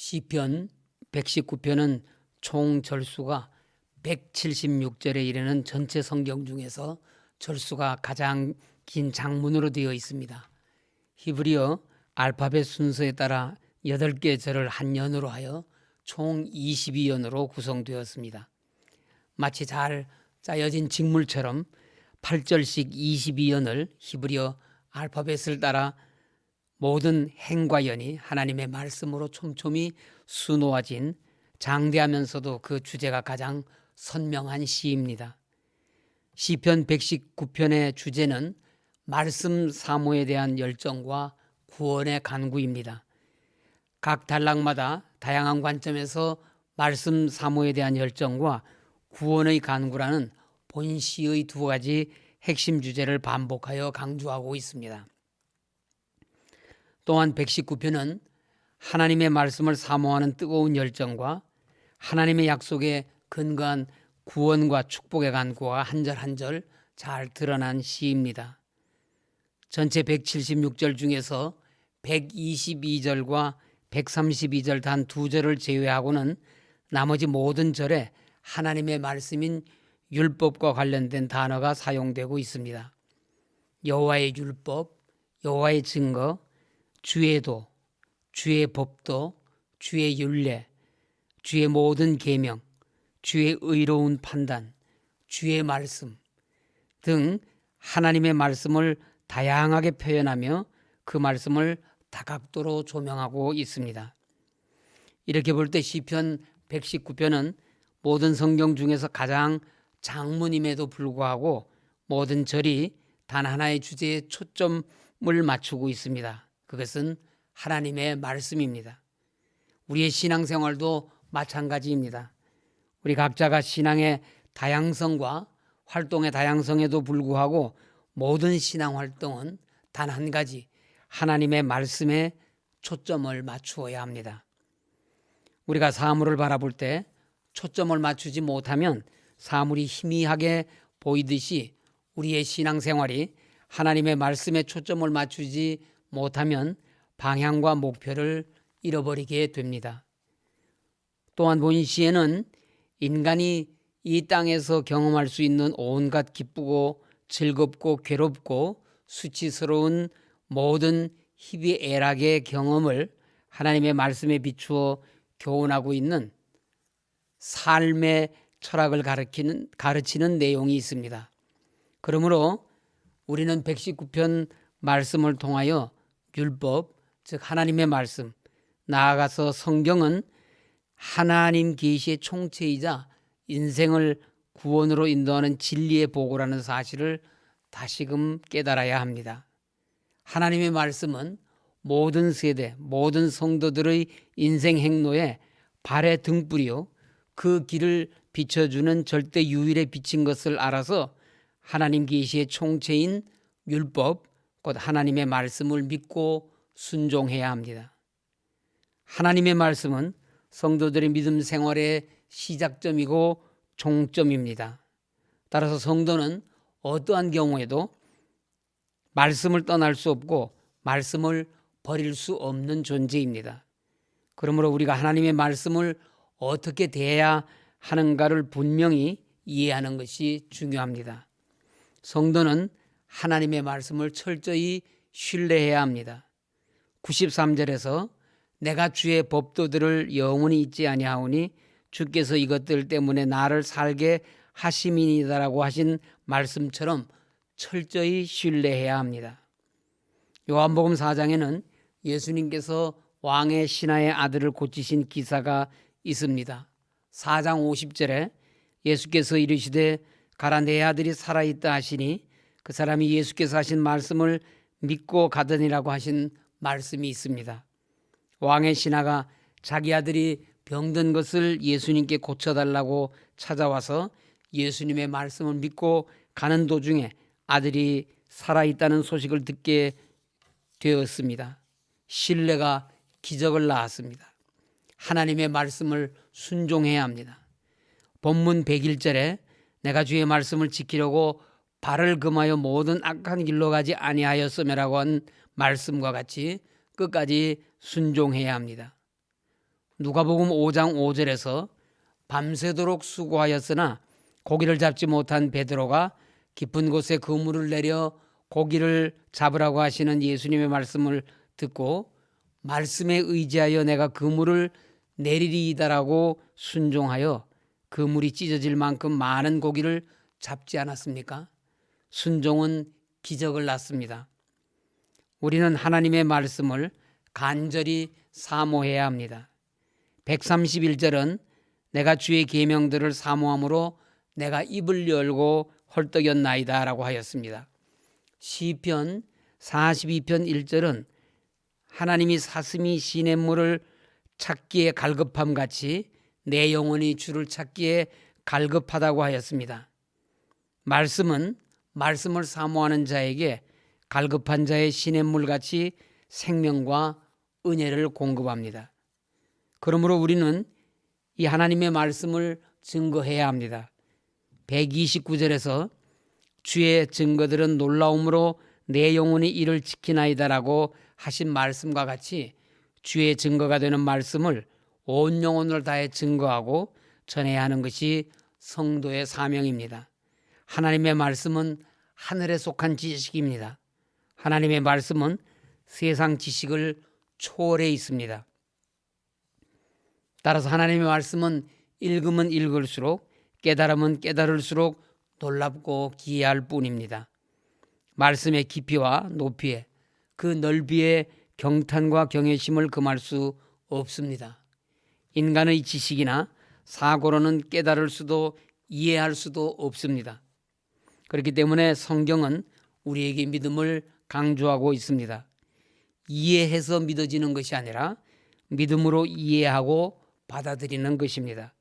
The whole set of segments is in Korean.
시편 119편은 총 절수가 176절에 이르는 전체 성경 중에서 절수가 가장 긴 장문으로 되어 있습니다. 히브리어 알파벳 순서에 따라 8개 절을 한 연으로 하여 총 22연으로 구성되었습니다. 마치 잘 짜여진 직물처럼 8절씩 22연을 히브리어 알파벳을 따라 모든 행과 연이 하나님의 말씀으로 촘촘히 수놓아진 장대하면서도 그 주제가 가장 선명한 시입니다. 시편 119편의 주제는 말씀 사모에 대한 열정과 구원의 간구입니다. 각 단락마다 다양한 관점에서 말씀 사모에 대한 열정과 구원의 간구라는 본 시의 두 가지 핵심 주제를 반복하여 강조하고 있습니다. 또한 119편은 하나님의 말씀을 사모하는 뜨거운 열정과 하나님의 약속에 근거한 구원과 축복의 간구가 한 절 한 절 잘 드러난 시입니다. 전체 176절 중에서 122절과 132절 단 2절을 제외하고는 나머지 모든 절에 하나님의 말씀인 율법과 관련된 단어가 사용되고 있습니다. 여호와의 율법, 여호와의 증거, 주의 도, 주의 법도, 주의 율례, 주의 모든 계명, 주의 의로운 판단, 주의 말씀 등 하나님의 말씀을 다양하게 표현하며 그 말씀을 다각도로 조명하고 있습니다. 이렇게 볼 때 시편 119편은 모든 성경 중에서 가장 장문임에도 불구하고 모든 절이 단 하나의 주제에 초점을 맞추고 있습니다. 그것은 하나님의 말씀입니다. 우리의 신앙생활도 마찬가지입니다. 우리 각자가 신앙의 다양성과 활동의 다양성에도 불구하고 모든 신앙활동은 단 한 가지 하나님의 말씀에 초점을 맞추어야 합니다. 우리가 사물을 바라볼 때 초점을 맞추지 못하면 사물이 희미하게 보이듯이 우리의 신앙생활이 하나님의 말씀에 초점을 맞추지 못하면 방향과 목표를 잃어버리게 됩니다. 또한 본 시에는 인간이 이 땅에서 경험할 수 있는 온갖 기쁘고 즐겁고 괴롭고 수치스러운 모든 희비애락의 경험을 하나님의 말씀에 비추어 교훈하고 있는 삶의 철학을 가르치는 내용이 있습니다. 그러므로 우리는 119편 말씀을 통하여 율법, 즉 하나님의 말씀, 나아가서 성경은 하나님 계시의 총체이자 인생을 구원으로 인도하는 진리의 보고라는 사실을 다시금 깨달아야 합니다. 하나님의 말씀은 모든 세대, 모든 성도들의 인생 행로에 발의 등불이요 그 길을 비춰주는 절대 유일의 빛인 것을 알아서 하나님 계시의 총체인 율법, 곧 하나님의 말씀을 믿고 순종해야 합니다. 하나님의 말씀은 성도들의 믿음 생활의 시작점이고 종점입니다. 따라서 성도는 어떠한 경우에도 말씀을 떠날 수 없고 말씀을 버릴 수 없는 존재입니다. 그러므로 우리가 하나님의 말씀을 어떻게 대해야 하는가를 분명히 이해하는 것이 중요합니다. 성도는 하나님의 말씀을 철저히 신뢰해야 합니다. 93절에서 내가 주의 법도들을 영원히 잊지 아니하오니 주께서 이것들 때문에 나를 살게 하심이니다라고 하신 말씀처럼 철저히 신뢰해야 합니다. 요한복음 4장에는 예수님께서 왕의 신하의 아들을 고치신 기사가 있습니다. 4장 50절에 예수께서 이르시되 가라 내 아들이 살아있다 하시니 그 사람이 예수께서 하신 말씀을 믿고 가더니라고 하신 말씀이 있습니다. 왕의 신하가 자기 아들이 병든 것을 예수님께 고쳐달라고 찾아와서 예수님의 말씀을 믿고 가는 도중에 아들이 살아있다는 소식을 듣게 되었습니다. 신뢰가 기적을 낳았습니다. 하나님의 말씀을 순종해야 합니다. 본문 101절에 내가 주의 말씀을 지키려고 발을 금하여 모든 악한 길로 가지 아니하였음이라고 한 말씀과 같이 끝까지 순종해야 합니다. 누가복음 5장 5절에서 밤새도록 수고하였으나 고기를 잡지 못한 베드로가 깊은 곳에 그물을 내려 고기를 잡으라고 하시는 예수님의 말씀을 듣고 말씀에 의지하여 내가 그물을 내리리이다라고 순종하여 그물이 찢어질 만큼 많은 고기를 잡지 않았습니까? 순종은 기적을 낳습니다. 우리는 하나님의 말씀을 간절히 사모해야 합니다. 131절은 내가 주의 계명들을 사모함으로 내가 입을 열고 헐떡였나이다 라고 하였습니다. 시편 42편 1절은 하나님이 사슴이 시냇물을 찾기에 갈급함 같이 내 영혼이 주를 찾기에 갈급하다고 하였습니다. 말씀은 말씀을 사모하는 자에게 갈급한 자의 시냇물같이 생명과 은혜를 공급합니다. 그러므로 우리는 이 하나님의 말씀을 증거해야 합니다. 129절에서 주의 증거들은 놀라움으로 내 영혼이 이를 지키나이다라고 하신 말씀과 같이 주의 증거가 되는 말씀을 온 영혼을 다해 증거하고 전해야 하는 것이 성도의 사명입니다. 하나님의 말씀은 하늘에 속한 지식입니다. 하나님의 말씀은 세상 지식을 초월해 있습니다. 따라서 하나님의 말씀은 읽으면 읽을수록 깨달으면 깨달을수록 놀랍고 기이할 뿐입니다. 말씀의 깊이와 높이에 그 넓이의 경탄과 경외심을 금할 수 없습니다. 인간의 지식이나 사고로는 깨달을 수도 이해할 수도 없습니다. 그렇기 때문에 성경은 우리에게 믿음을 강조하고 있습니다. 이해해서 믿어지는 것이 아니라 믿음으로 이해하고 받아들이는 것입니다.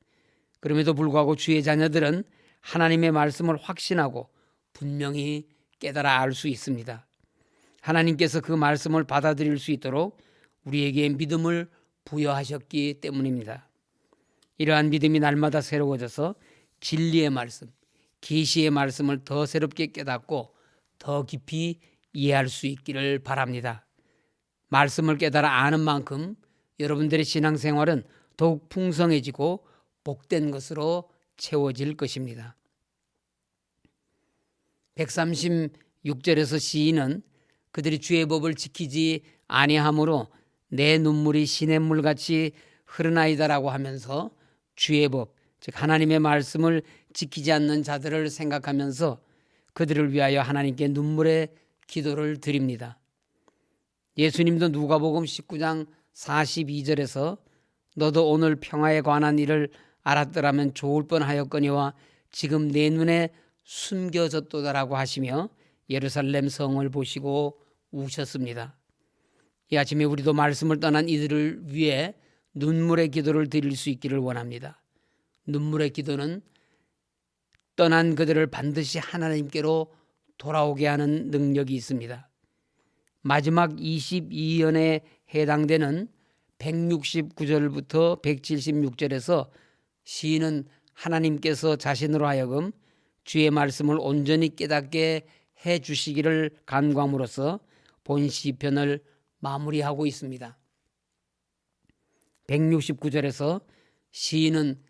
그럼에도 불구하고 주의 자녀들은 하나님의 말씀을 확신하고 분명히 깨달아 알 수 있습니다. 하나님께서 그 말씀을 받아들일 수 있도록 우리에게 믿음을 부여하셨기 때문입니다. 이러한 믿음이 날마다 새로워져서 진리의 말씀, 계시의 말씀을 더 새롭게 깨닫고 더 깊이 이해할 수 있기를 바랍니다. 말씀을 깨달아 아는 만큼 여러분들의 신앙생활은 더욱 풍성해지고 복된 것으로 채워질 것입니다. 136절에서 시인은 그들이 주의 법을 지키지 아니하므로 내 눈물이 시냇물같이 흐르나이다라고 하면서 주의 법, 즉 하나님의 말씀을 지키지 않는 자들을 생각하면서 그들을 위하여 하나님께 눈물의 기도를 드립니다. 예수님도 누가복음 19장 42절에서 너도 오늘 평화에 관한 일을 알았더라면 좋을 뻔하였거니와 지금 내 눈에 숨겨졌도다라고 하시며 예루살렘 성을 보시고 우셨습니다. 이 아침에 우리도 말씀을 떠난 이들을 위해 눈물의 기도를 드릴 수 있기를 원합니다. 눈물의 기도는 떠난 그들을 반드시 하나님께로 돌아오게 하는 능력이 있습니다. 마지막 22연에 해당되는 169절부터 176절에서 시인은 하나님께서 자신으로 하여금 주의 말씀을 온전히 깨닫게 해 주시기를 간구함으로써 본 시편을 마무리하고 있습니다. 169절에서 시인은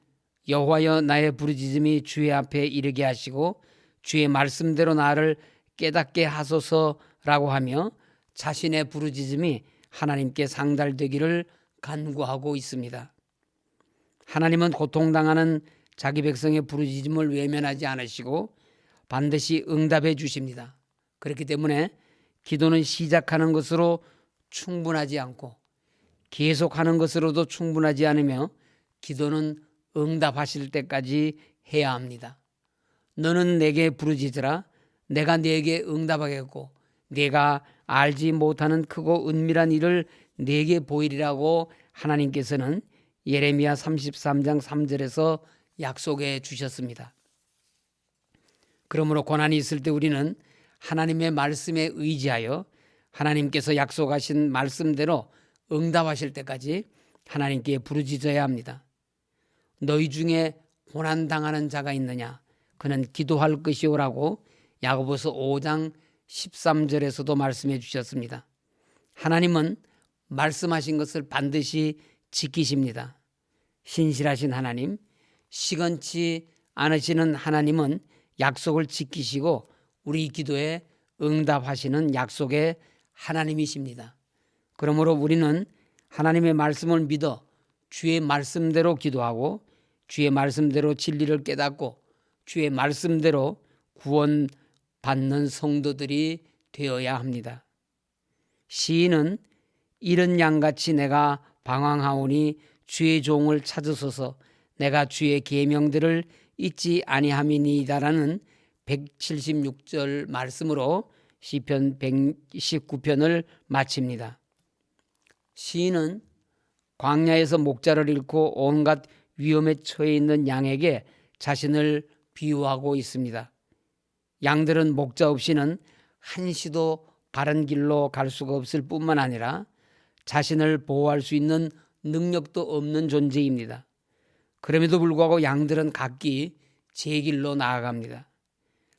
여호와여 나의 부르짖음이 주의 앞에 이르게 하시고 주의 말씀대로 나를 깨닫게 하소서라고 하며 자신의 부르짖음이 하나님께 상달되기를 간구하고 있습니다. 하나님은 고통당하는 자기 백성의 부르짖음을 외면하지 않으시고 반드시 응답해 주십니다. 그렇기 때문에 기도는 시작하는 것으로 충분하지 않고 계속하는 것으로도 충분하지 않으며 기도는 응답하실 때까지 해야 합니다. 너는 내게 부르짖으라 내가 네게 응답하겠고 네가 알지 못하는 크고 은밀한 일을 네게 보이리라고 하나님께서는 예레미야 33장 3절에서 약속해 주셨습니다. 그러므로 고난이 있을 때 우리는 하나님의 말씀에 의지하여 하나님께서 약속하신 말씀대로 응답하실 때까지 하나님께 부르짖어야 합니다. 너희 중에 고난당하는 자가 있느냐? 그는 기도할 것이오라고 야고보서 5장 13절에서도 말씀해 주셨습니다. 하나님은 말씀하신 것을 반드시 지키십니다. 신실하신 하나님, 시건치 않으시는 하나님은 약속을 지키시고 우리 기도에 응답하시는 약속의 하나님이십니다. 그러므로 우리는 하나님의 말씀을 믿어 주의 말씀대로 기도하고 주의 말씀대로 진리를 깨닫고 주의 말씀대로 구원받는 성도들이 되어야 합니다. 시인은 이른 양같이 내가 방황하오니 주의 종을 찾으소서 내가 주의 계명들을 잊지 아니함이니이다라는 176절 말씀으로 시편 119편을 마칩니다. 시인은 광야에서 목자를 잃고 온갖 위험에 처해 있는 양에게 자신을 비유하고 있습니다. 양들은 목자 없이는 한시도 바른 길로 갈 수가 없을 뿐만 아니라 자신을 보호할 수 있는 능력도 없는 존재입니다. 그럼에도 불구하고 양들은 각기 제 길로 나아갑니다.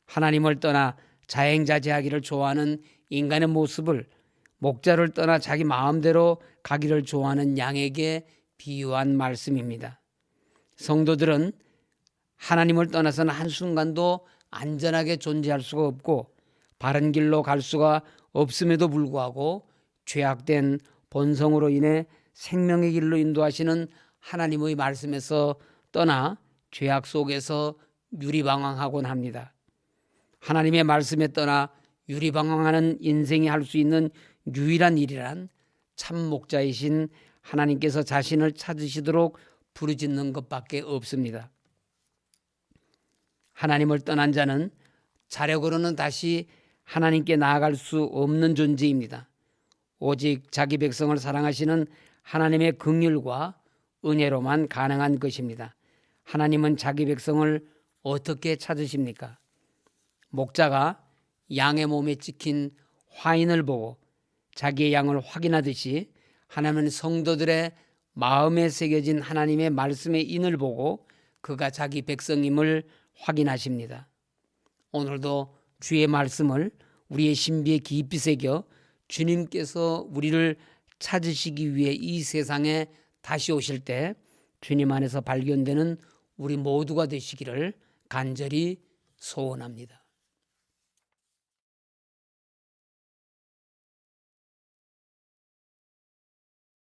하나님을 떠나 자행자재하기를 좋아하는 인간의 모습을 목자를 떠나 자기 마음대로 가기를 좋아하는 양에게 비유한 말씀입니다. 성도들은 하나님을 떠나서는 한순간도 안전하게 존재할 수가 없고 바른 길로 갈 수가 없음에도 불구하고 죄악된 본성으로 인해 생명의 길로 인도하시는 하나님의 말씀에서 떠나 죄악 속에서 유리방황하곤 합니다. 하나님의 말씀에 떠나 유리방황하는 인생이 할 수 있는 유일한 일이란 참 목자이신 하나님께서 자신을 찾으시도록 부르짖는 것밖에 없습니다. 하나님을 떠난 자는 자력으로는 다시 하나님께 나아갈 수 없는 존재입니다. 오직 자기 백성을 사랑하시는 하나님의 긍휼과 은혜로만 가능한 것입니다. 하나님은 자기 백성을 어떻게 찾으십니까? 목자가 양의 몸에 찍힌 화인을 보고 자기의 양을 확인하듯이 하나님은 성도들의 마음에 새겨진 하나님의 말씀의 인을 보고 그가 자기 백성임을 확인하십니다. 오늘도 주의 말씀을 우리의 신비에 깊이 새겨 주님께서 우리를 찾으시기 위해 이 세상에 다시 오실 때 주님 안에서 발견되는 우리 모두가 되시기를 간절히 소원합니다.